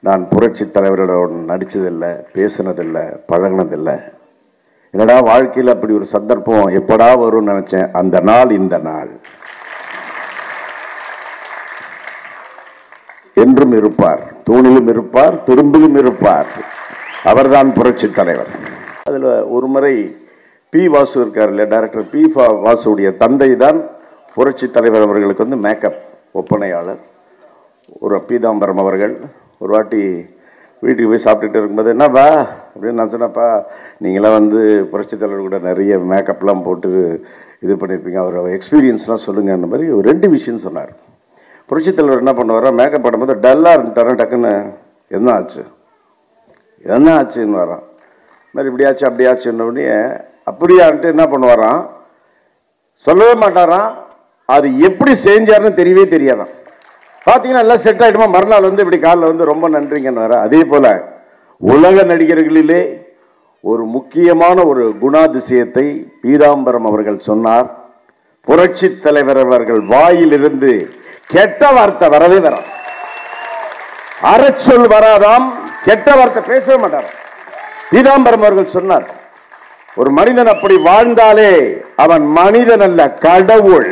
நான் புரட்சி தலைவரோட நடிச்சதில்லை, பேசினதில்லை, பழகினதில்லை. என்னடா வாழ்க்கையில் அப்படி ஒரு சந்தர்ப்பம் எப்படா வரும்னு நினைச்சேன். அந்த நாள் இந்த நாள். என்றும் இருப்பார், தூணிலும் இருப்பார், துரும்பிலும் இருப்பார். அவர்தான் புரட்சி தலைவர். அதில் ஒரு முறை பி வாசு இருக்கார் இல்லையா, டைரக்டர் பி வாசுடைய தந்தை தான் புரட்சி தலைவர் அவர்களுக்கு வந்து மேக்கப் ஒப்பனையாளர். ஒரு பீதாம்பரம் அவர்கள் ஒரு வாட்டி வீட்டுக்கு போய் சாப்பிட்டுட்டு இருக்கும்போது, என்னப்பா அப்படின்னு நான் சொன்னப்பா, நீங்களாம் வந்து புரட்சி தலைவர் கூட நிறைய மேக்கப்லாம் போட்டு இது பண்ணியிருப்பீங்க, அவர் எக்ஸ்பீரியன்ஸ்லாம் சொல்லுங்கன்ற மாதிரி ஒரு 2 விஷயம் சொன்னார். புரட்சி தலைவர் என்ன பண்ணுவாரா, மேக்கப் பண்ணும்போது டல்லாக இருந்துட்டாரா, டக்குன்னு என்ன ஆச்சுன்னு வரான். இந்த மாதிரி இப்படியாச்சு அப்படியாச்சுன்ன உடனே அப்படியான்ட்டு என்ன பண்ணுவாராம், சொல்லவே மாட்டாராம். அது எப்படி செஞ்சாருன்னு தெரியவே தெரியாதான். பார்த்தீங்கன்னா எல்லாம் செட் ஆகிடுமா, மறுநாள் வந்து இப்படி காலில் வந்து ரொம்ப நன்றிங்கன்னு வர. அதே போல உலக நடிகர்களிலே ஒரு முக்கியமான ஒரு குணாதிசயத்தை பீதாம்பரம் அவர்கள் சொன்னார். புரட்சி தலைவர் அவர்கள் வாயிலிருந்து கெட்ட வார்த்தை வரவே வராது, அறச்சொல் வராதாம், கெட்ட வார்த்தை பேசவே மாட்டார். பீதாம்பரம் அவர்கள் சொன்னார், ஒரு மனிதன் அப்படி வாழ்ந்தாலே அவன் மனிதன் அல்ல, கடவுள்.